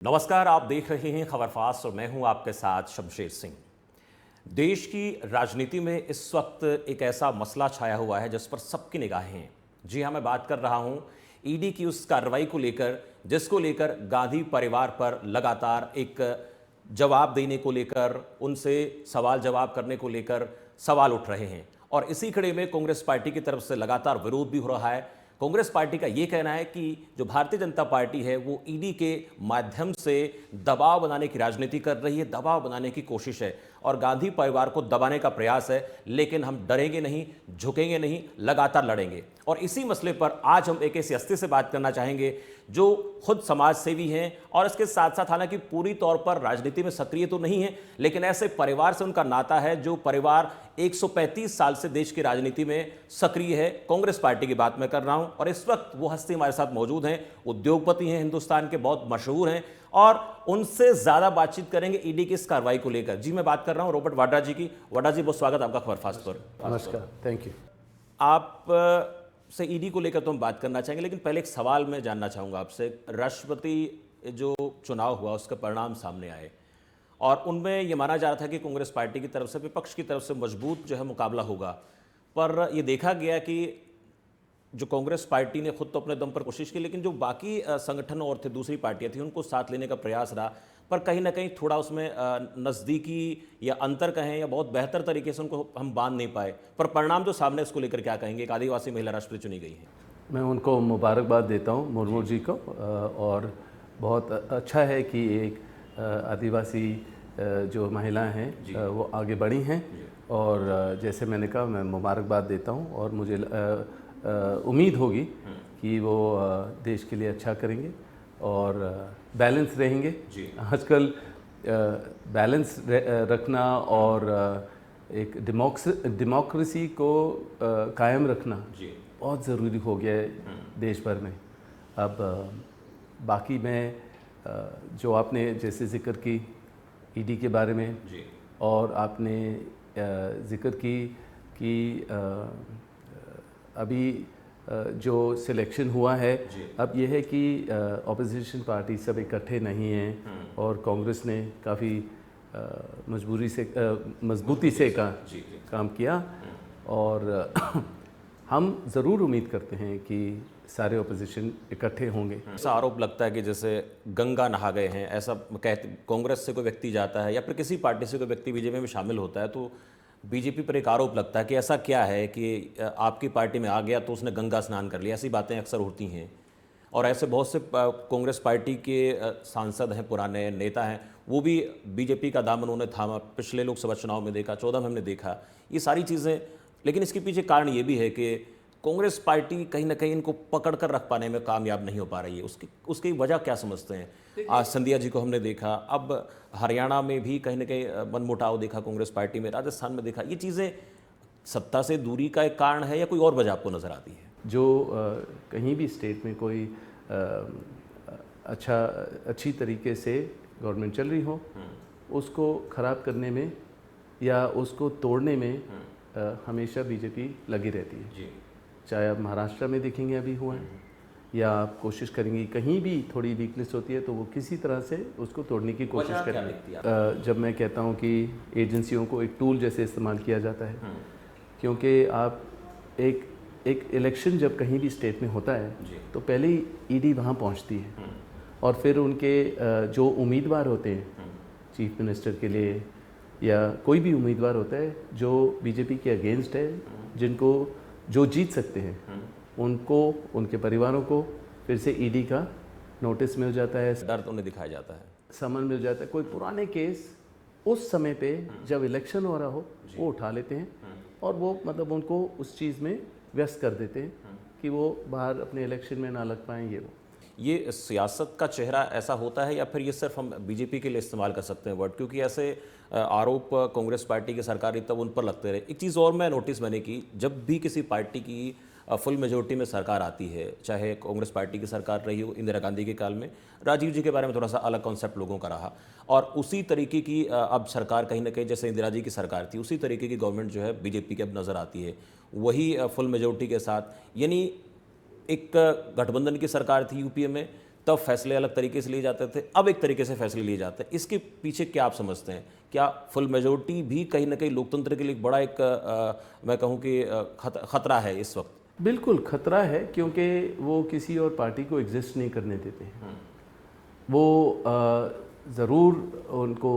नमस्कार, आप देख रहे हैं खबरफास्ट और मैं हूं आपके साथ शमशेर सिंह। देश की राजनीति में इस वक्त एक ऐसा मसला छाया हुआ है जिस पर सबकी निगाहें हैं। जी हां, मैं बात कर रहा हूं ईडी की उस कार्रवाई को लेकर जिसको लेकर गांधी परिवार पर लगातार एक जवाब देने को लेकर, उनसे सवाल जवाब करने को लेकर सवाल उठ रहे हैं। और इसी कड़ी में कांग्रेस पार्टी की तरफ से लगातार विरोध भी हो रहा है। कांग्रेस पार्टी का यह कहना है कि जो भारतीय जनता पार्टी है वो ईडी के माध्यम से दबाव बनाने की राजनीति कर रही है, दबाव बनाने की कोशिश है और गांधी परिवार को दबाने का प्रयास है। लेकिन हम डरेंगे नहीं, झुकेंगे नहीं, लगातार लड़ेंगे। और इसी मसले पर आज हम एक ऐसी हस्ती से बात करना चाहेंगे जो खुद समाज सेवी हैं और इसके साथ साथ हालांकि पूरी तौर पर राजनीति में सक्रिय तो नहीं है, लेकिन ऐसे परिवार से उनका नाता है जो परिवार 135 साल से देश की राजनीति में सक्रिय है। कांग्रेस पार्टी की बात मैं कर रहा हूं और इस वक्त वो हस्ती हमारे साथ मौजूद हैं, उद्योगपति हैं, हिंदुस्तान के बहुत मशहूर हैं और उनसे ज्यादा बातचीत करेंगे ईडी की इस कार्रवाई को लेकर। जी, मैं बात कर रहा हूं रॉबर्ट वाड्रा जी की। वाड्रा जी, बहुत स्वागत आपका खबरफास्ट पर। नमस्कार, थैंक यू। आप से ईडी को लेकर तो हम बात करना चाहेंगे, लेकिन पहले एक सवाल मैं जानना चाहूँगा आपसे। राष्ट्रपति जो चुनाव हुआ उसका परिणाम सामने आए और उनमें ये माना जा रहा था कि कांग्रेस पार्टी की तरफ से, विपक्ष की तरफ से मजबूत जो है मुकाबला होगा, पर यह देखा गया कि जो कांग्रेस पार्टी ने खुद तो अपने दम पर कोशिश की, लेकिन जो बाकी संगठन और थे, दूसरी पार्टियां थी, उनको साथ लेने का प्रयास रहा, पर कहीं ना कहीं थोड़ा उसमें नज़दीकी या अंतर कहें या बहुत बेहतर तरीके से उनको हम बांध नहीं पाए। पर परिणाम जो सामने, इसको लेकर क्या कहेंगे? एक आदिवासी महिला राष्ट्रपति चुनी गई है। मैं उनको मुबारकबाद देता हूँ, मुर्मू जी को, और बहुत अच्छा है कि एक आदिवासी जो महिलाएं हैं वो आगे बढ़ी हैं। और जैसे मैंने कहा, मैं मुबारकबाद देता हूँ और मुझे उम्मीद होगी कि वो देश के लिए अच्छा करेंगे और बैलेंस रहेंगे। आजकल बैलेंस रखना और एक डेमोक्रेसी को कायम रखना बहुत ज़रूरी हो गया है देश भर में। अब बाकी मैं जो आपने जैसे ज़िक्र की ईडी के बारे में और आपने ज़िक्र की कि अभी जो सिलेक्शन हुआ है, अब यह है कि ऑपोजिशन पार्टी सब इकट्ठे नहीं हैं और कांग्रेस ने काफ़ी मजबूती से काम किया और हम ज़रूर उम्मीद करते हैं कि सारे ऑपोजिशन इकट्ठे होंगे। ऐसा आरोप लगता है कि जैसे गंगा नहा गए हैं, ऐसा कहते, कांग्रेस से कोई व्यक्ति जाता है या फिर किसी पार्टी से कोई व्यक्ति बीजेपी में शामिल होता है तो बीजेपी पर एक आरोप लगता है कि ऐसा क्या है कि आपकी पार्टी में आ गया तो उसने गंगा स्नान कर लिया। ऐसी बातें अक्सर होती हैं और ऐसे बहुत से कांग्रेस पार्टी के सांसद हैं, पुराने नेता हैं, वो भी बीजेपी का दामन उन्होंने थामा। पिछले लोकसभा चुनाव में देखा, 14 में हमने देखा ये सारी चीज़ें। लेकिन इसके पीछे कारण ये भी है कि कांग्रेस पार्टी कहीं ना कहीं इनको पकड़ कर रख पाने में कामयाब नहीं हो पा रही है। उसकी वजह क्या समझते हैं? आज सिंधिया जी को हमने देखा, अब हरियाणा में भी कहीं ना कहीं मनमुटाव देखा कांग्रेस पार्टी में, राजस्थान में देखा। ये चीज़ें सत्ता से दूरी का एक कारण है या कोई और वजह आपको नज़र आती है? जो कहीं भी स्टेट में कोई अच्छी तरीके से गवर्नमेंट चल रही हो, उसको ख़राब करने में या उसको तोड़ने में हमेशा बीजेपी लगी रहती है। चाहे आप महाराष्ट्र में देखेंगे अभी हुआ है, या आप कोशिश करेंगी कहीं भी थोड़ी वीकनेस होती है तो वो किसी तरह से उसको तोड़ने की कोशिश करेंगे। जब मैं कहता हूँ कि एजेंसियों को एक टूल जैसे इस्तेमाल किया जाता है, क्योंकि आप एक इलेक्शन जब कहीं भी स्टेट में होता है तो पहले ही ईडी वहाँ पहुँचती है और फिर उनके जो उम्मीदवार होते हैं चीफ मिनिस्टर के लिए या कोई भी उम्मीदवार होता है जो बीजेपी के अगेंस्ट है, जिनको जो जीत सकते हैं, उनको, उनके परिवारों को फिर से ईडी का नोटिस मिल जाता है, डर उन्हें दिखाया जाता है, समन मिल जाता है। कोई पुराने केस उस समय पे जब इलेक्शन हो रहा हो वो उठा लेते हैं और वो मतलब उनको उस चीज़ में व्यस्त कर देते हैं कि वो बाहर अपने इलेक्शन में ना लग पाएँ। ये सियासत का चेहरा ऐसा होता है या फिर ये सिर्फ हम बीजेपी के लिए इस्तेमाल कर सकते हैं वर्ड? क्योंकि ऐसे आरोप कांग्रेस पार्टी की सरकार तब उन पर लगते रहे। एक चीज़ और मैंने की, जब भी किसी पार्टी की फुल मेजोरिटी में सरकार आती है, चाहे कांग्रेस पार्टी की सरकार रही हो इंदिरा गांधी के काल में, राजीव जी के बारे में थोड़ा सा अलग कॉन्सेप्ट लोगों का रहा, और उसी तरीके की अब सरकार कहीं ना कहीं जैसे इंदिरा जी की सरकार थी उसी तरीके की गवर्नमेंट जो है बीजेपी की अब नज़र आती है, वही फुल मेजोरिटी के साथ। यानी एक गठबंधन की सरकार थी यूपीए में, तब फैसले अलग तरीके से लिए जाते थे, अब एक तरीके से फैसले लिए जाते हैं। इसके पीछे क्या आप समझते हैं? क्या फुल मेजोरिटी भी कहीं ना कहीं लोकतंत्र के लिए एक बड़ा मैं कहूँ कि खतरा है इस वक्त? बिल्कुल खतरा है, क्योंकि वो किसी और पार्टी को एग्जिस्ट नहीं करने देते हैं। वो ज़रूर उनको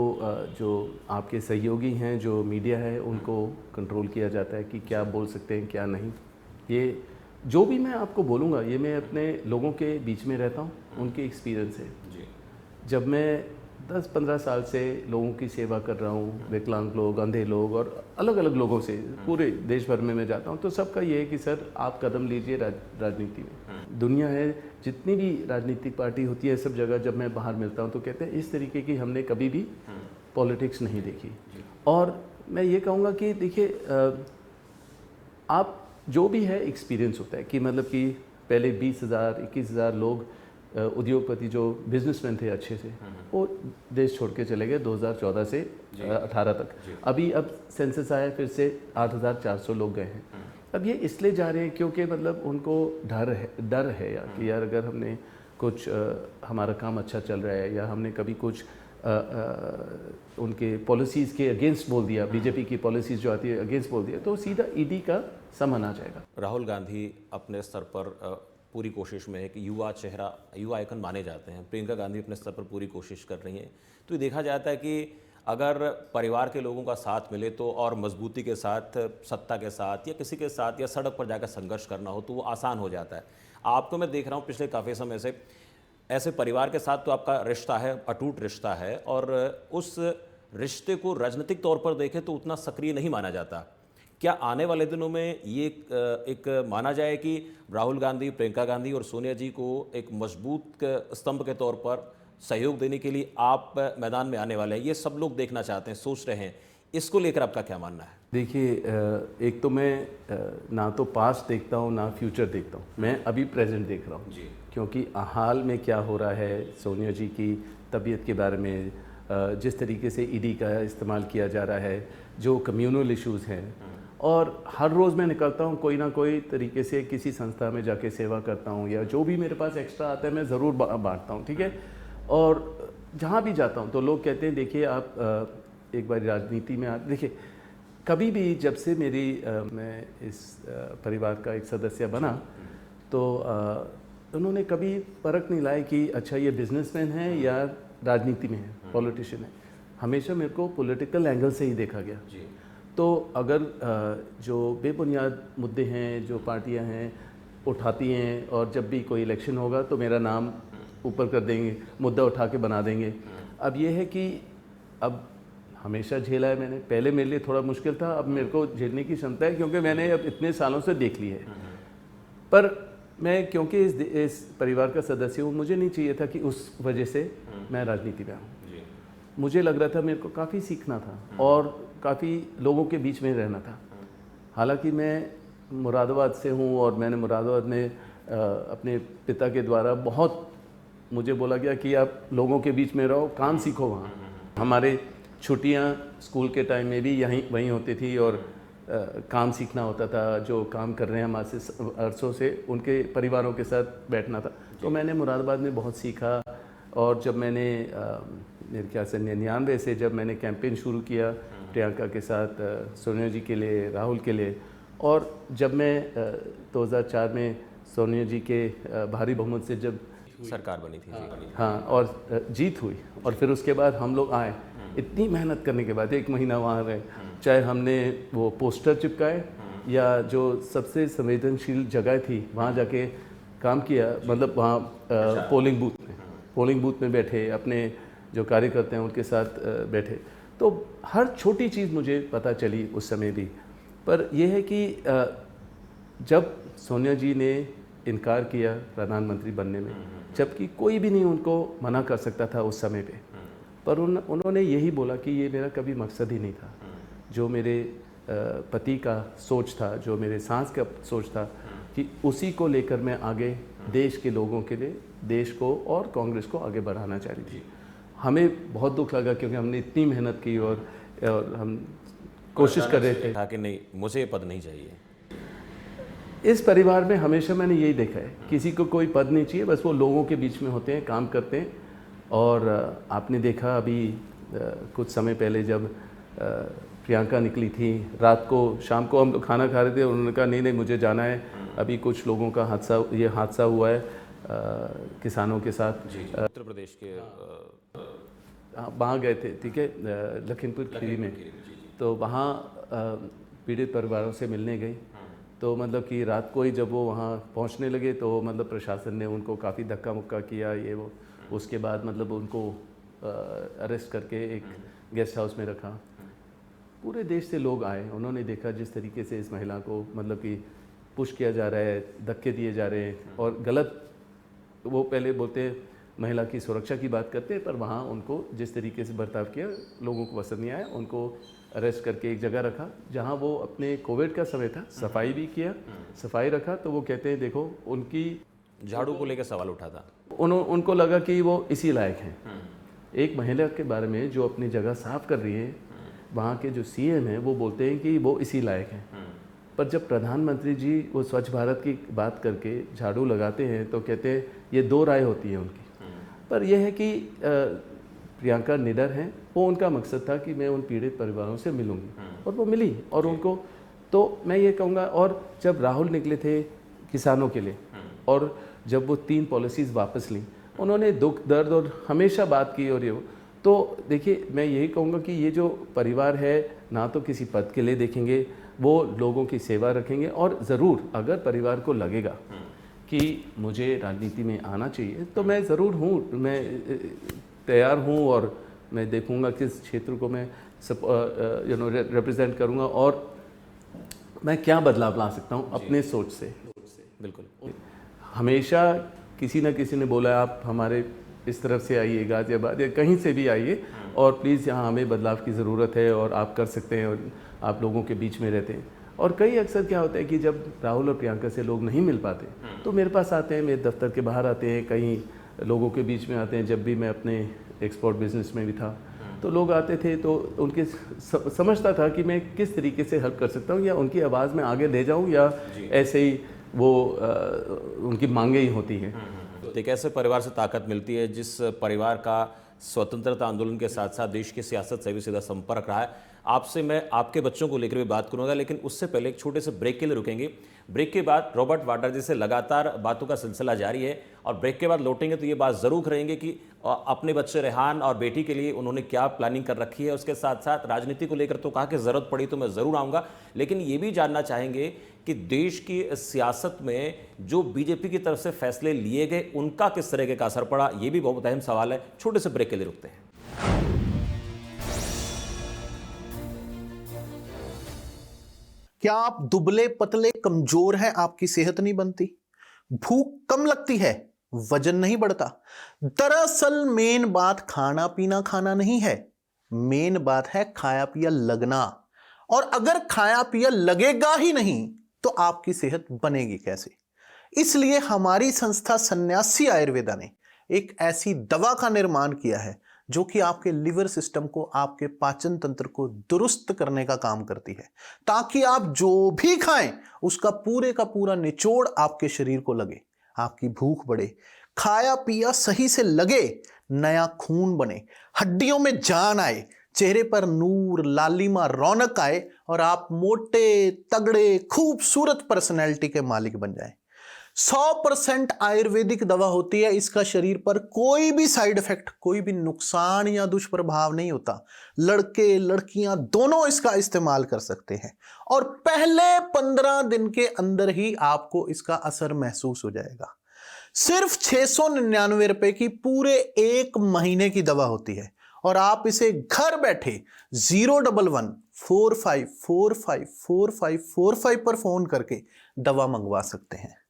जो आपके सहयोगी हैं, जो मीडिया है, उनको कंट्रोल किया जाता है कि क्या बोल सकते हैं क्या नहीं। ये जो भी मैं आपको बोलूँगा ये मैं अपने लोगों के बीच में रहता हूँ, उनके एक्सपीरियंस है। जब मैं 10-15 साल से लोगों की सेवा कर रहा हूँ, विकलांग लोग, अंधे लोग और अलग अलग लोगों से पूरे देश भर में मैं जाता हूँ, तो सबका ये है कि सर आप कदम लीजिए राजनीति में। दुनिया है, जितनी भी राजनीतिक पार्टी होती है, सब जगह जब मैं बाहर मिलता हूँ तो कहते हैं इस तरीके की हमने कभी भी पॉलिटिक्स नहीं देखी। और मैं ये कहूँगा कि देखिए, आप जो भी है एक्सपीरियंस होता है कि मतलब कि पहले 20,000-21,000 लोग उद्योगपति जो बिजनेसमैन थे अच्छे से, वो देश छोड़ के चले गए 2014 से 18 तक। अभी अब सेंसस आया, फिर से 8,400 लोग गए हैं। अब ये इसलिए जा रहे हैं क्योंकि मतलब उनको डर है यार कि यार अगर हमने कुछ हमारा काम अच्छा चल रहा है या हमने कभी कुछ उनके पॉलिसीज़ के अगेंस्ट बोल दिया, बीजेपी की पॉलिसीज़ जो आती है अगेंस्ट बोल दिया, तो सीधा ईडी का समन आ जाएगा। राहुल गांधी अपने स्तर पर पूरी कोशिश में है कि युवा चेहरा, युवा आइकन माने जाते हैं। प्रियंका गांधी अपने स्तर पर पूरी कोशिश कर रही हैं। तो ये देखा जाता है कि अगर परिवार के लोगों का साथ मिले तो और मजबूती के साथ सत्ता के साथ या किसी के साथ या सड़क पर जाकर संघर्ष करना हो तो वो आसान हो जाता है। आपको मैं देख रहा हूँ पिछले काफ़ी समय से ऐसे परिवार के साथ तो आपका रिश्ता है, अटूट रिश्ता है, और उस रिश्ते को राजनीतिक तौर पर देखें तो उतना सक्रिय नहीं माना जाता। क्या आने वाले दिनों में ये एक माना जाए कि राहुल गांधी, प्रियंका गांधी और सोनिया जी को एक मजबूत स्तंभ के तौर पर सहयोग देने के लिए आप मैदान में आने वाले हैं? ये सब लोग देखना चाहते हैं, सोच रहे हैं। इसको लेकर आपका क्या मानना है? देखिए, एक तो मैं ना तो पास्ट देखता हूँ ना फ्यूचर देखता हूँ, मैं अभी प्रेजेंट देख रहा हूँ। क्योंकि हाल में क्या हो रहा है, सोनिया जी की तबीयत के बारे में जिस तरीके से ईडी का इस्तेमाल किया जा रहा है, जो कम्युनल इश्यूज़ हैं, और हर रोज़ मैं निकलता हूँ कोई ना कोई तरीके से किसी संस्था में जाके सेवा करता हूँ, या जो भी मेरे पास एक्स्ट्रा आता है मैं ज़रूर बांटता हूँ, ठीक है। और जहाँ भी जाता हूँ तो लोग कहते हैं देखिए आप एक बार राजनीति में देखिए, कभी भी जब से मैं इस परिवार का एक सदस्य बना तो उन्होंने कभी फ़र्क नहीं लाया कि अच्छा ये बिजनेसमैन है या राजनीति में है, पॉलिटिशियन है। हमेशा मेरे को पॉलिटिकल एंगल से ही देखा गया। तो अगर जो बेबुनियाद मुद्दे हैं जो पार्टियां हैं उठाती हैं, और जब भी कोई इलेक्शन होगा तो मेरा नाम ऊपर कर देंगे, मुद्दा उठा के बना देंगे। अब ये है कि अब हमेशा झेला है मैंने, पहले मेरे लिए थोड़ा मुश्किल था, अब मेरे को झेलने की क्षमता है क्योंकि मैंने अब इतने सालों से देख ली है। पर मैं क्योंकि इस परिवार का सदस्य हूँ, मुझे नहीं चाहिए था कि उस वजह से मैं राजनीति में आऊँ। मुझे लग रहा था मेरे को काफ़ी सीखना था और काफ़ी लोगों के बीच में रहना था। हालांकि मैं मुरादाबाद से हूँ और मैंने मुरादाबाद में अपने पिता के द्वारा बहुत मुझे बोला गया कि आप लोगों के बीच में रहो, काम सीखो वहाँ। हमारे छुट्टियाँ स्कूल के टाइम में भी वहीं होती थी और काम सीखना होता था। जो काम कर रहे हैं हमारे से अरसों से, उनके परिवारों के साथ बैठना था। तो मैंने मुरादाबाद में बहुत सीखा। और जब मैंने मेरे ख्याल से 99 से जब मैंने कैंपेन शुरू किया प्रियंका के साथ, सोनिया जी के लिए, राहुल के लिए, और जब मैं 2004 में सोनिया जी के भारी बहुमत से जब सरकार बनी थी, हाँ, और जीत हुई, और फिर उसके बाद हम लोग आए, इतनी मेहनत करने के बाद 1 महीना वहाँ रहे, चाहे हमने वो पोस्टर चिपकाए या जो सबसे संवेदनशील जगह थी वहाँ जाके काम किया, मतलब वहाँ पोलिंग बूथ में बैठे, अपने जो कार्यकर्ता हैं उनके साथ बैठे। तो हर छोटी चीज़ मुझे पता चली उस समय भी। पर यह है कि जब सोनिया जी ने इनकार किया प्रधानमंत्री बनने में, जबकि कोई भी नहीं उनको मना कर सकता था उस समय पे, पर उन्होंने यही बोला कि ये मेरा कभी मकसद ही नहीं था। जो मेरे पति का सोच था, जो मेरे सास का सोच था, कि उसी को लेकर मैं आगे देश के लोगों के लिए, देश को और कांग्रेस को आगे बढ़ाना चाह रही थी। हमें बहुत दुख लगा क्योंकि हमने इतनी मेहनत की और हम कोशिश कर रहे थे कि नहीं, मुझे ये पद नहीं चाहिए। इस परिवार में हमेशा मैंने यही देखा है, किसी को कोई पद नहीं चाहिए, बस वो लोगों के बीच में होते हैं, काम करते हैं। और आपने देखा अभी कुछ समय पहले जब प्रियंका निकली थी, रात को शाम को हम लोग खाना खा रहे थे, उन्होंने कहा नहीं नहीं मुझे जाना है, अभी कुछ लोगों का हादसा हुआ है किसानों के साथ। उत्तर प्रदेश के वहाँ गए थे, ठीक है, लखीमपुर खीरी में। तो वहाँ पीड़ित परिवारों से मिलने गई, तो मतलब कि रात को ही जब वो वहाँ पहुँचने लगे तो मतलब प्रशासन ने उनको काफ़ी धक्का मुक्का किया, ये वो। उसके बाद मतलब उनको अरेस्ट करके एक गेस्ट हाउस में रखा। पूरे देश से लोग आए, उन्होंने देखा जिस तरीके से इस महिला को मतलब कि पुश किया जा रहा है, धक्के दिए जा रहे हैं और गलत, वो पहले बोलते महिला की सुरक्षा की बात करते हैं, पर वहाँ उनको जिस तरीके से बर्ताव किया लोगों को पसंद नहीं आया। उनको अरेस्ट करके एक जगह रखा जहाँ वो अपने कोविड का समय था, सफाई भी किया, सफाई रखा। तो वो कहते हैं देखो उनकी झाड़ू को लेकर सवाल उठा था, उनको लगा कि वो इसी लायक हैं। एक महिला के बारे में जो अपनी जगह साफ कर रही है, वहाँ के जो सीएम हैं वो बोलते हैं कि वो इसी लायक हैं। पर जब प्रधानमंत्री जी वो स्वच्छ भारत की बात करके झाड़ू लगाते हैं तो कहते हैं ये दो राय होती है उनकी। पर यह है कि प्रियंका निडर हैं, वो उनका मकसद था कि मैं उन पीड़ित परिवारों से मिलूंगी, और वो मिली। और उनको तो मैं ये कहूँगा, और जब राहुल निकले थे किसानों के लिए और जब वो 3 पॉलिसीज़ वापस लीं, उन्होंने दुख दर्द और हमेशा बात की। और ये तो देखिए मैं यही कहूँगा कि ये जो परिवार है ना तो किसी पद के लिए देखेंगे, वो लोगों की सेवा रखेंगे। और ज़रूर अगर परिवार को लगेगा कि मुझे राजनीति में आना चाहिए तो मैं ज़रूर हूँ, मैं तैयार हूँ और मैं देखूँगा किस क्षेत्र को मैं रिप्रेजेंट करूँगा और मैं क्या बदलाव ला सकता हूँ अपने सोच से। बिल्कुल। हमेशा किसी न किसी ने बोला आप हमारे इस तरफ से आइए, गाजियाबाद या कहीं से भी आइए, और प्लीज़ यहाँ हमें बदलाव की ज़रूरत है और आप कर सकते हैं, और आप लोगों के बीच में रहते हैं। और कई अक्सर क्या होता है कि जब राहुल और प्रियंका से लोग नहीं मिल पाते तो मेरे पास आते हैं, मेरे दफ्तर के बाहर आते हैं, कहीं लोगों के बीच में आते हैं। जब भी मैं अपने एक्सपोर्ट बिजनेस में भी था तो लोग आते थे, तो उनके समझता था कि मैं किस तरीके से हेल्प कर सकता हूँ, या उनकी आवाज़ में आगे ले जाऊँ, या ऐसे ही वो उनकी मांगे ही होती हैं। तो एक ऐसे परिवार से ताकत मिलती है जिस परिवार का स्वतंत्रता आंदोलन के साथ साथ देश की सियासत से भी सीधा संपर्क रहा है। आपसे मैं आपके बच्चों को लेकर भी बात करूंगा, लेकिन उससे पहले एक छोटे से ब्रेक के लिए रुकेंगे। ब्रेक के बाद रॉबर्ट वाड्रा जी से लगातार बातों का सिलसिला जारी है, और ब्रेक के बाद लौटेंगे तो ये बात ज़रूर करेंगे कि अपने बच्चे रेहान और बेटी के लिए उन्होंने क्या प्लानिंग कर रखी है। उसके साथ साथ राजनीति को लेकर तो कहा कि ज़रूरत पड़ी तो मैं ज़रूर आऊँगा, लेकिन ये भी जानना चाहेंगे कि देश की सियासत में जो बीजेपी की तरफ से फैसले लिए गए उनका किस तरीके का असर पड़ा, ये भी बहुत अहम सवाल है। छोटे से ब्रेक के लिए रुकते हैं। क्या आप दुबले पतले कमजोर हैं, आपकी सेहत नहीं बनती, भूख कम लगती है, वजन नहीं बढ़ता? दरअसल मेन बात खाना पीना खाना नहीं है, मेन बात है खाया पिया लगना। और अगर खाया पिया लगेगा ही नहीं तो आपकी सेहत बनेगी कैसे? इसलिए हमारी संस्था सन्यासी आयुर्वेदा ने एक ऐसी दवा का निर्माण किया है जो कि आपके लिवर सिस्टम को, आपके पाचन तंत्र को दुरुस्त करने का काम करती है, ताकि आप जो भी खाएं उसका पूरे का पूरा निचोड़ आपके शरीर को लगे, आपकी भूख बढ़े, खाया पिया सही से लगे, नया खून बने, हड्डियों में जान आए, चेहरे पर नूर, लालिमा, रौनक आए और आप मोटे तगड़े खूबसूरत पर्सनैलिटी के मालिक बन जाएं। 100% आयुर्वेदिक दवा होती है, इसका शरीर पर कोई भी साइड इफेक्ट, कोई भी नुकसान या दुष्प्रभाव नहीं होता। लड़के लड़कियां दोनों इसका इस्तेमाल कर सकते हैं और पहले 15 दिन के अंदर ही आपको इसका असर महसूस हो जाएगा। सिर्फ 699 रुपए की पूरे 1 महीने की दवा होती है और आप इसे घर बैठे 011-45454545 पर फोन करके दवा मंगवा सकते हैं।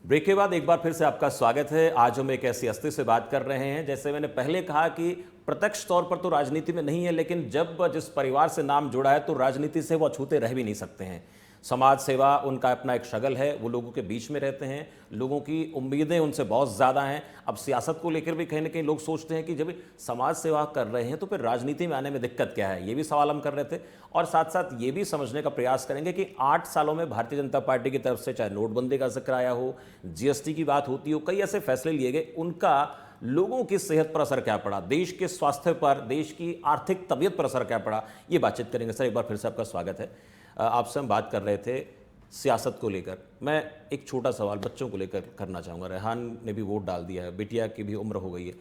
ब्रेक के बाद एक बार फिर से आपका स्वागत है। आज हम एक ऐसी हस्ती से बात कर रहे हैं, जैसे मैंने पहले कहा कि प्रत्यक्ष तौर पर तो राजनीति में नहीं है, लेकिन जब जिस परिवार से नाम जुड़ा है तो राजनीति से वो अछूते रह भी नहीं सकते हैं। समाज सेवा उनका अपना एक शगल है, वो लोगों के बीच में रहते हैं, लोगों की उम्मीदें उनसे बहुत ज़्यादा हैं। अब सियासत को लेकर भी कहीं ना कहीं लोग सोचते हैं कि जब समाज सेवा कर रहे हैं तो फिर राजनीति में आने में दिक्कत क्या है, ये भी सवाल हम कर रहे थे। और साथ साथ ये भी समझने का प्रयास करेंगे कि 8 सालों में भारतीय जनता पार्टी की तरफ से चाहे नोटबंदी का जिक्र आया हो, जीएसटी की बात होती हो, कई ऐसे फैसले लिए गए, उनका लोगों की सेहत पर असर क्या पड़ा, देश के स्वास्थ्य पर, देश की आर्थिक तबीयत पर असर क्या पड़ा, ये बातचीत करेंगे। सर, एक बार फिर से आपका स्वागत है। आपसे हम बात कर रहे थे सियासत को लेकर। मैं एक छोटा सवाल बच्चों को लेकर करना चाहूँगा। रेहान ने भी वोट डाल दिया है, बिटिया की भी उम्र हो गई है,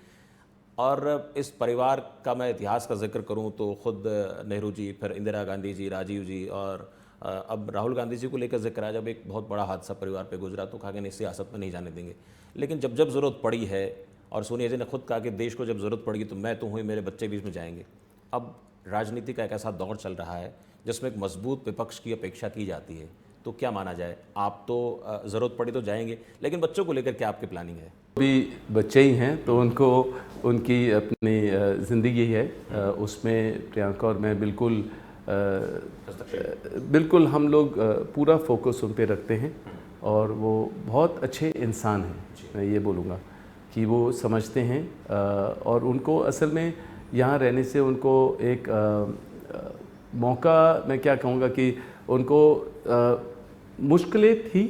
और इस परिवार का मैं इतिहास का जिक्र करूँ तो खुद नेहरू जी, फिर इंदिरा गांधी जी, राजीव जी, और अब राहुल गांधी जी को लेकर जिक्र आया। जब एक बहुत बड़ा हादसा परिवार पे गुजरा तो कहा कि नहीं, सियासत में नहीं जाने देंगे। लेकिन जब जब ज़रूरत पड़ी है, और सोनिया जी ने खुद कहा कि देश को जब ज़रूरत पड़ेगी तो मैं तो हूँ, मेरे बच्चे बीच में जाएंगे। अब राजनीति का एक ऐसा दौर चल रहा है जिसमें एक मजबूत विपक्ष की अपेक्षा की जाती है, तो क्या माना जाए? आप तो ज़रूरत पड़ी तो जाएंगे, लेकिन बच्चों को लेकर क्या आपकी प्लानिंग है? अभी बच्चे ही हैं तो उनको उनकी अपनी ज़िंदगी है, उसमें प्रियंका और मैं बिल्कुल हम लोग पूरा फोकस उन पे रखते हैं। और वो बहुत अच्छे इंसान हैं, मैं ये बोलूँगा कि वो समझते हैं, और उनको असल में यहाँ रहने से उनको एक मौका, मैं क्या कहूँगा कि उनको मुश्किलें थी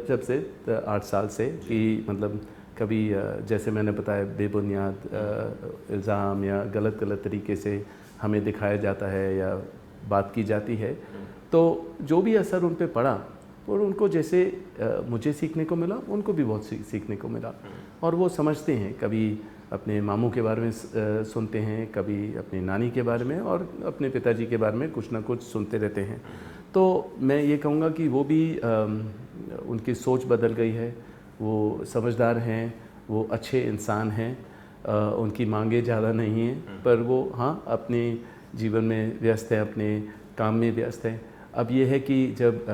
जब से 8 साल से, कि मतलब कभी जैसे मैंने बताया बेबुनियाद इल्ज़ाम या गलत तरीके से हमें दिखाया जाता है या बात की जाती है, तो जो भी असर उन पे पड़ा, और उनको जैसे मुझे सीखने को मिला, उनको भी बहुत सीखने को मिला। और वो समझते हैं, कभी अपने मामू के बारे में सुनते हैं, कभी अपनी नानी के बारे में, और अपने पिताजी के बारे में कुछ ना कुछ सुनते रहते हैं। तो मैं ये कहूँगा कि वो भी उनकी सोच बदल गई है, वो समझदार हैं, वो अच्छे इंसान हैं, उनकी मांगे ज़्यादा नहीं हैं, पर वो हाँ अपने जीवन में व्यस्त है, अपने काम में व्यस्त है। अब ये है कि जब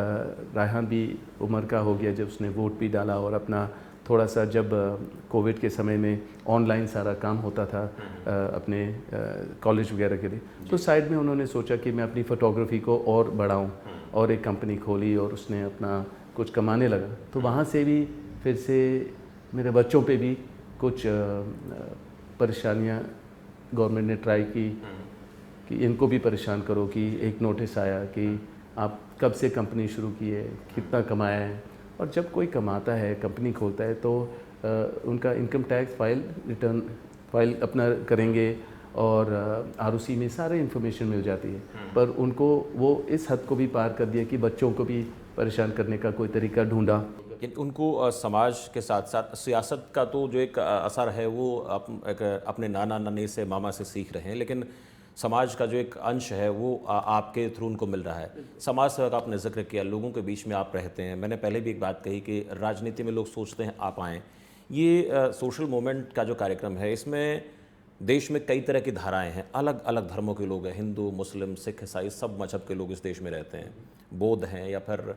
रायहान भी उम्र का हो गया, जब उसने वोट भी डाला, और अपना थोड़ा सा जब कोविड के समय में ऑनलाइन सारा काम होता था अपने कॉलेज वगैरह के लिए, तो साइड में उन्होंने सोचा कि मैं अपनी फ़ोटोग्राफ़ी को और बढ़ाऊं, और एक कंपनी खोली, और उसने अपना कुछ कमाने लगा। तो वहाँ से भी फिर से मेरे बच्चों पे भी कुछ परेशानियाँ गवर्नमेंट ने ट्राई की कि इनको भी परेशान करो, कि एक नोटिस आया कि आप कब से कंपनी शुरू की है, कितना कमाया है। और जब कोई कमाता है, कंपनी खोलता है, तो उनका इनकम टैक्स रिटर्न फाइल अपना करेंगे, और आरओसी में सारे इन्फॉर्मेशन मिल जाती है। पर उनको वो इस हद को भी पार कर दिया कि बच्चों को भी परेशान करने का कोई तरीका ढूंढा। उनको समाज के साथ साथ सियासत का तो जो एक असर है वो अपने नाना नानी से, मामा से सीख रहे हैं, लेकिन समाज का जो एक अंश है वो आपके थ्रू उनको मिल रहा है। समाज सेवा का आपने जिक्र किया, लोगों के बीच में आप रहते हैं। मैंने पहले भी एक बात कही कि राजनीति में लोग सोचते हैं आप आएँ। ये सोशल मूवमेंट का जो कार्यक्रम है, इसमें देश में कई तरह की धाराएं हैं, अलग अलग धर्मों के लोग हैं, हिंदू, मुस्लिम, सिख, ईसाई, सब मजहब के लोग इस देश में रहते हैं, बौद्ध हैं या फिर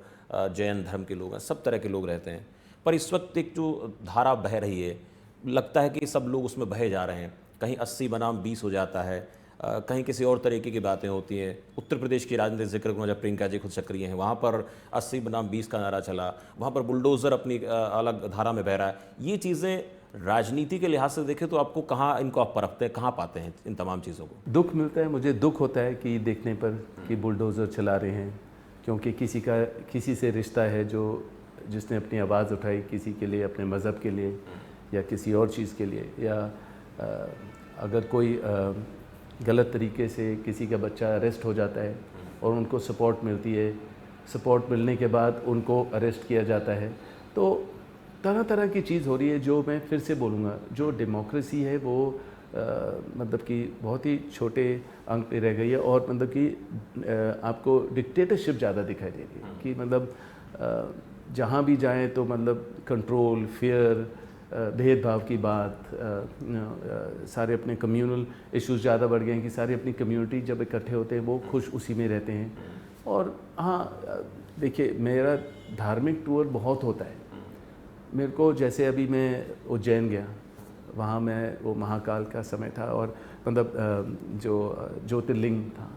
जैन धर्म के लोग हैं, सब तरह के लोग रहते हैं। पर इस वक्त एक जो धारा बह रही है, लगता है कि सब लोग उसमें बहे जा रहे हैं। कहीं 80 बनाम 20 हो जाता है, कहीं किसी और तरीके की बातें होती हैं। उत्तर प्रदेश की राजनीति जिक्र करूँ, जब प्रियंका जी खुद सक्रिय हैं, वहाँ पर 80 बनाम 20 का नारा चला, वहाँ पर बुलडोज़र अपनी अलग धारा में बह रहा है। ये चीज़ें राजनीति के लिहाज से देखें तो आपको कहाँ इनको आप परखते हैं, कहाँ पाते हैं इन तमाम चीज़ों को? दुख मिलता है, मुझे दुख होता है कि देखने पर कि बुलडोज़र चला रहे हैं, क्योंकि किसी से रिश्ता है जिसने अपनी आवाज़ उठाई, किसी के लिए, अपने मज़हब के लिए या किसी और चीज़ के लिए, या अगर कोई गलत तरीके से किसी का बच्चा अरेस्ट हो जाता है और उनको सपोर्ट मिलती है, सपोर्ट मिलने के बाद उनको अरेस्ट किया जाता है, तो तरह तरह की चीज़ हो रही है। जो मैं फिर से बोलूँगा, जो डेमोक्रेसी है वो मतलब कि बहुत ही छोटे अंक पे रह गई है, और मतलब कि आपको डिक्टेटरशिप ज़्यादा दिखाई दे रही है कि मतलब जहाँ भी जाएं तो मतलब कंट्रोल, फियर, भेदभाव की बात, सारे अपने कम्युनल इश्यूज ज़्यादा बढ़ गए हैं कि सारे अपनी कम्युनिटी जब इकट्ठे होते हैं वो खुश उसी में रहते हैं। और हाँ देखिए, मेरा धार्मिक टूर बहुत होता है मेरे को। जैसे अभी मैं उज्जैन गया, वहाँ मैं वो महाकाल का समय था, और मतलब जो ज्योतिर्लिंग था,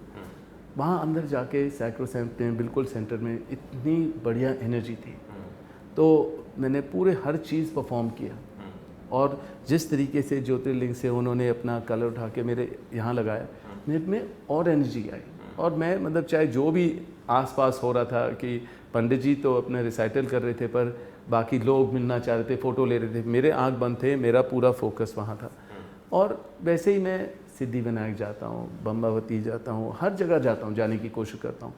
वहाँ अंदर जाके सैक्रोसैंक्ट में बिल्कुल सेंटर में इतनी बढ़िया एनर्जी थी। तो मैंने पूरे हर चीज़ परफॉर्म किया और जिस तरीके से ज्योतिर्लिंग से उन्होंने अपना कलर उठा के मेरे यहाँ लगाया, मेरे में और एनर्जी आई। और मैं मतलब चाहे जो भी आसपास हो रहा था कि पंडित जी तो अपने रिसाइटल कर रहे थे पर बाकी लोग मिलना चाह रहे थे, फ़ोटो ले रहे थे, मेरे आंख बंद थे, मेरा पूरा फोकस वहाँ था। और वैसे ही मैं सिद्धिविनायक जाता हूँ, बम्बावती जाता हूँ, हर जगह जाता हूँ, जाने की कोशिश करता हूँ।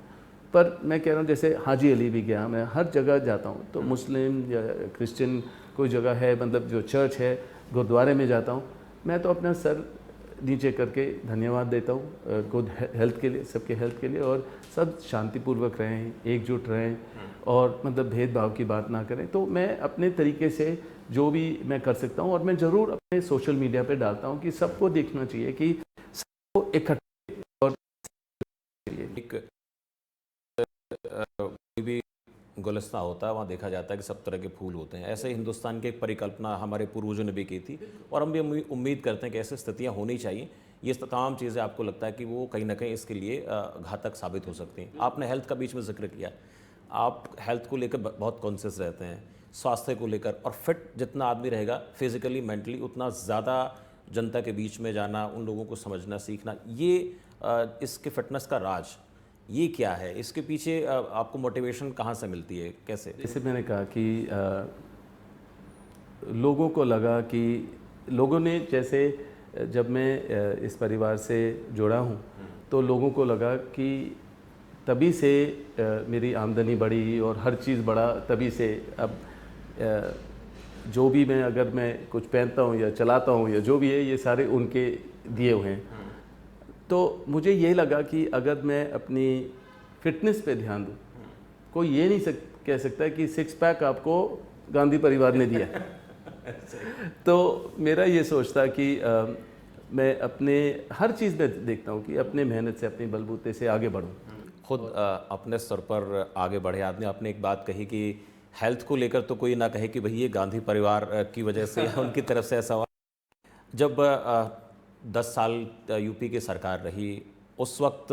पर मैं कह रहा हूँ जैसे हाजी अली भी गया, मैं हर जगह जाता हूँ। तो मुस्लिम या क्रिश्चियन कोई जगह है, मतलब जो चर्च है, गुरुद्वारे में जाता हूँ, मैं तो अपना सर नीचे करके धन्यवाद देता हूँ गुड हेल्थ के लिए, सबके हेल्थ के लिए, और सब शांतिपूर्वक रहें, एकजुट रहें और मतलब भेदभाव की बात ना करें। तो मैं अपने तरीके से जो भी मैं कर सकता हूँ, और मैं ज़रूर अपने सोशल मीडिया पे डालता हूँ कि सबको देखना चाहिए कि सबको इकट्ठे और एक कोई भी गुलिस्तां होता है वहाँ देखा जाता है कि सब तरह के फूल होते हैं। ऐसे हिंदुस्तान की एक परिकल्पना हमारे पूर्वजों ने भी की थी और हम भी उम्मीद करते हैं कि ऐसी स्थितियाँ होनी चाहिए। ये तमाम चीज़ें आपको लगता है कि वो कहीं ना कहीं इसके लिए घातक साबित हो सकती हैं। आपने हेल्थ का बीच में जिक्र किया, आप हेल्थ को लेकर बहुत कॉन्शियस रहते हैं, स्वास्थ्य को लेकर, और फिट जितना आदमी रहेगा फिजिकली मेंटली उतना ज़्यादा जनता के बीच में जाना, उन लोगों को समझना सीखना, ये इसके फिटनेस का राज ये क्या है? इसके पीछे आपको मोटिवेशन कहाँ से मिलती है, कैसे? जैसे मैंने कहा कि लोगों को लगा कि लोगों ने जैसे जब मैं इस परिवार से जुड़ा हूँ तो लोगों को लगा कि तभी से मेरी आमदनी बढ़ी और हर चीज़ बढ़ा तभी से। अब जो भी मैं अगर मैं कुछ पहनता हूँ या चलाता हूँ या जो भी है, ये सारे उनके दिए हुए हैं। तो मुझे ये लगा कि अगर मैं अपनी फिटनेस पे ध्यान दूँ, कोई ये नहीं कह सकता कि सिक्स पैक आपको गांधी परिवार ने दिया। तो मेरा ये सोच था कि मैं अपने हर चीज़ में देखता हूँ कि अपने मेहनत से, अपने बलबूते से आगे बढ़ूँ। खुद अपने स्तर पर आगे बढ़े आदमी। आपने एक बात कही कि हेल्थ को लेकर तो कोई ना कहे कि भाई ये गांधी परिवार की वजह से या उनकी तरफ से ऐसा हुआ। जब 10 साल यूपी की सरकार रही, उस वक्त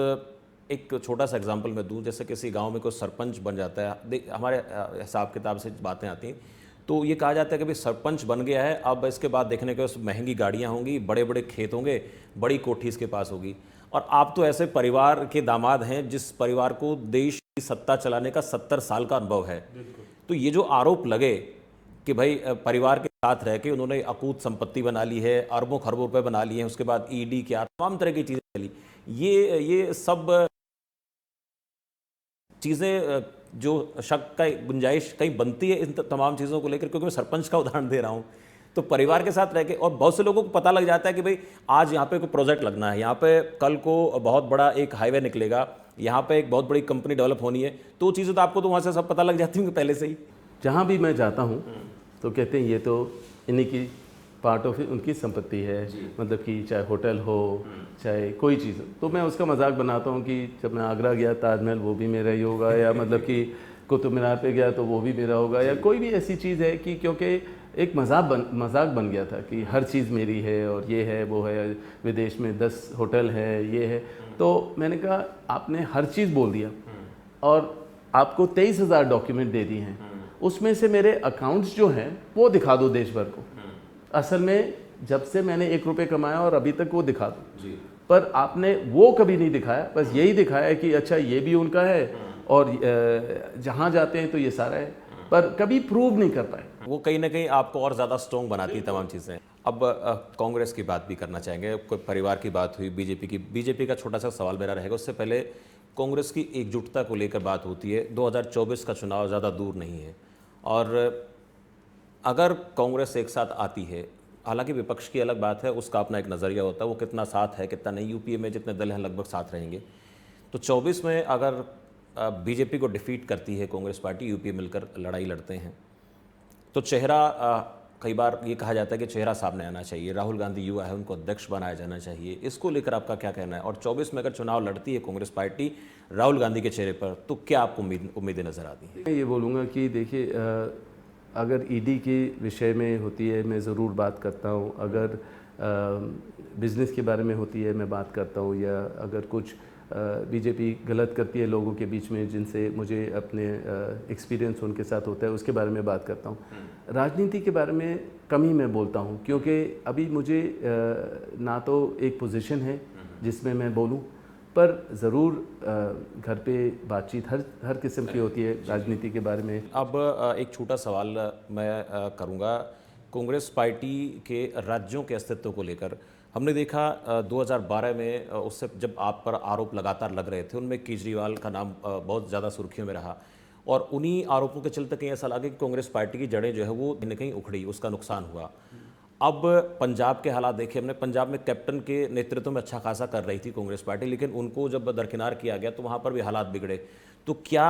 एक छोटा सा एग्जांपल मैं दूं, जैसे किसी गांव में कोई सरपंच बन जाता है, हमारे हिसाब किताब से बातें आती हैं तो ये कहा जाता है कि भाई सरपंच बन गया है, अब इसके बाद देखने के महंगी गाड़ियां होंगी, बड़े बड़े खेत होंगे, बड़ी कोठी इसके पास होगी। और आप तो ऐसे परिवार के दामाद हैं जिस परिवार को देश की सत्ता चलाने का 70 साल का अनुभव है। तो ये जो आरोप लगे कि भाई परिवार के साथ रह के उन्होंने अकूत संपत्ति बना ली है, अरबों खरबों रुपए बना लिए हैं, उसके बाद ईडी क्या तमाम तरह की चीज़ें चली, ये सब चीज़ें जो शक का गुंजाइश कहीं बनती है इन तमाम चीज़ों को लेकर, क्योंकि मैं सरपंच का उदाहरण दे रहा हूँ। तो परिवार के साथ रह के, और बहुत से लोगों को पता लग जाता है कि भाई आज यहाँ पे कोई प्रोजेक्ट लगना है, यहाँ पे कल को बहुत बड़ा एक हाईवे निकलेगा, यहाँ पे एक बहुत बड़ी कंपनी डेवलप होनी है, तो चीज़ें तो आपको तो वहाँ से सब पता लग जाती होंगी पहले से ही। जहाँ भी मैं जाता हूँ तो कहते हैं ये तो इन्हीं की पार्ट ऑफ उनकी संपत्ति है, मतलब कि चाहे होटल हो चाहे कोई चीज़ हो। तो मैं उसका मजाक बनाता हूँ कि जब मैं आगरा गया ताजमहल वो भी मेरा ही होगा, या मतलब कि कुतुब मीनार पे गया तो वो भी मेरा होगा, या कोई भी ऐसी चीज़ है कि क्योंकि एक मजाक बन गया था कि हर चीज़ मेरी है और ये है वो है, विदेश में 10 होटल है, ये है। तो मैंने कहा आपने हर चीज़ बोल दिया और आपको 23,000 डॉक्यूमेंट दे दिए हैं, उसमें से मेरे अकाउंट्स जो हैं वो दिखा दो देश भर को। असल में जब से मैंने 1 रुपये कमाया और अभी तक वो दिखा दो, पर आपने वो कभी नहीं दिखाया, बस यही दिखाया कि अच्छा ये भी उनका है और जहाँ जाते हैं तो ये सारा है, पर कभी प्रूव नहीं कर पाए। वो कहीं ना कहीं आपको और ज़्यादा स्ट्रॉन्ग बनाती है तमाम चीज़ें। अब कांग्रेस की बात भी करना चाहेंगे, कोई परिवार की बात हुई, बीजेपी का छोटा सा सवाल मेरा रहेगा। उससे पहले कांग्रेस की एकजुटता को लेकर बात होती है, 2024 का चुनाव ज़्यादा दूर नहीं है, और अगर कांग्रेस एक साथ आती है, हालांकि विपक्ष की अलग बात है, उसका अपना एक नज़रिया होता है, वो कितना साथ है कितना नहीं, यूपीए में जितने दल हैं लगभग साथ रहेंगे। तो 24 में अगर बीजेपी को डिफीट करती है कांग्रेस पार्टी, यूपीए मिलकर लड़ाई लड़ते हैं, तो चेहरा कई बार ये कहा जाता है कि चेहरा सामने आना चाहिए, राहुल गांधी युवा है, उनको अध्यक्ष बनाया जाना चाहिए। इसको लेकर आपका क्या कहना है? और 24 में अगर चुनाव लड़ती है कांग्रेस पार्टी राहुल गांधी के चेहरे पर, तो क्या आपको उम्मीदें नज़र आती हैं? मैं ये बोलूँगा कि देखिए, अगर ईडी के विषय में होती है मैं ज़रूर बात करता हूँ, अगर बिज़नेस के बारे में होती है मैं बात करता हूँ, या अगर कुछ बीजेपी गलत करती है लोगों के बीच में, जिनसे मुझे अपने एक्सपीरियंस उनके साथ होता है, उसके बारे में बात करता हूँ। राजनीति के बारे में कम ही मैं बोलता हूँ, क्योंकि अभी मुझे ना तो एक पोजीशन है जिसमें मैं बोलूँ, पर ज़रूर घर पे बातचीत हर किस्म की होती है राजनीति के बारे में। अब एक छोटा सवाल मैं करूँगा। कांग्रेस पार्टी के राज्यों के अस्तित्व को लेकर हमने देखा 2012 में उससे जब आप पर आरोप लगातार लग रहे थे, उनमें केजरीवाल का नाम बहुत ज़्यादा सुर्खियों में रहा और उन्हीं आरोपों के चलते कहीं ऐसा लगा कि कांग्रेस पार्टी की जड़ें जो है वो कहीं न कहीं उखड़ी, उसका नुकसान हुआ। अब पंजाब के हालात देखे हमने, पंजाब में कैप्टन के नेतृत्व में अच्छा खासा कर रही थी कांग्रेस पार्टी, लेकिन उनको जब दरकिनार किया गया तो वहाँ पर भी हालात बिगड़े। तो क्या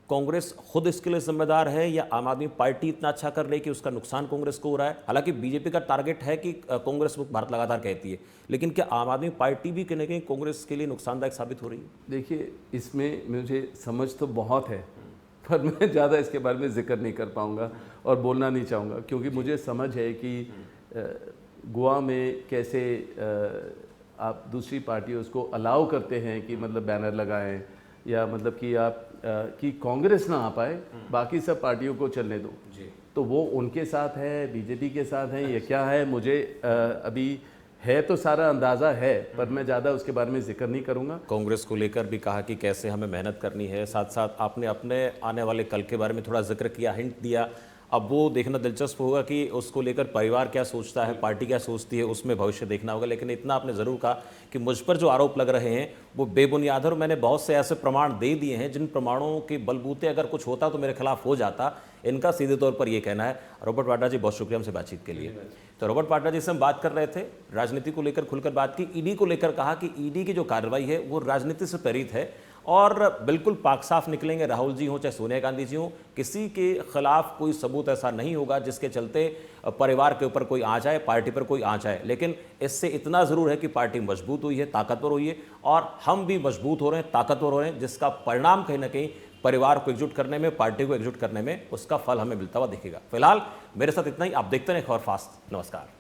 कांग्रेस खुद इसके लिए जिम्मेदार है या आम आदमी पार्टी इतना अच्छा कर रही है कि उसका नुकसान कांग्रेस को हो रहा है? हालांकि बीजेपी का टारगेट है कि कांग्रेस मुक्त भारत लगातार कहती है, लेकिन क्या आम आदमी पार्टी भी कहीं ना कहीं कांग्रेस के लिए नुकसानदायक साबित हो रही है? देखिए, इसमें मुझे समझ तो बहुत है, पर मैं ज़्यादा इसके बारे में जिक्र नहीं कर पाऊँगा और बोलना नहीं चाहूँगा, क्योंकि मुझे समझ है कि गोवा में कैसे आप दूसरी पार्टियों को अलाउ करते हैं कि मतलब बैनर लगाएं, या मतलब कि आप कि कांग्रेस ना आ पाए, बाकी सब पार्टियों को चलने दो। तो वो उनके साथ है, बीजेपी के साथ है, ये क्या है मुझे अभी है तो सारा अंदाज़ा है, पर मैं ज़्यादा उसके बारे में जिक्र नहीं करूँगा। कांग्रेस को लेकर भी कहा कि कैसे हमें मेहनत करनी है, साथ साथ आपने अपने आने वाले कल के बारे में थोड़ा जिक्र किया, हिंट दिया। अब वो देखना दिलचस्प होगा कि उसको लेकर परिवार क्या सोचता है, पार्टी क्या सोचती है, उसमें भविष्य देखना होगा। लेकिन इतना आपने ज़रूर कहा कि मुझ पर जो आरोप लग रहे हैं वो बेबुनियाद है और मैंने बहुत से ऐसे प्रमाण दे दिए हैं जिन प्रमाणों के बलबूते अगर कुछ होता तो मेरे खिलाफ हो जाता। इनका सीधे तौर पर ये कहना है। रॉबर्ट वाड्रा जी, बहुत शुक्रिया हमसे बातचीत के लिए। तो रॉबर्ट वाड्रा जी से हम बात कर रहे थे, राजनीति को लेकर खुलकर बात की, ईडी को लेकर कहा कि ईडी की जो कार्रवाई है वो राजनीति से प्रेरित है और बिल्कुल पाक साफ निकलेंगे। राहुल जी हों चाहे सोनिया गांधी जी हों, किसी के खिलाफ कोई सबूत ऐसा नहीं होगा जिसके चलते परिवार के ऊपर कोई आ जाए, पार्टी पर कोई आ जाए। लेकिन इससे इतना ज़रूर है कि पार्टी मजबूत हुई है, ताकतवर हुई है और हम भी मजबूत हो रहे हैं, ताकतवर हो रहे हैं, जिसका परिणाम कहीं ना कहीं परिवार को एकजुट करने में, पार्टी को एकजुट करने में उसका फल हमें मिलता हुआ दिखेगा। फिलहाल मेरे साथ इतना ही। आप देखते रहें खबर फास्ट। नमस्कार।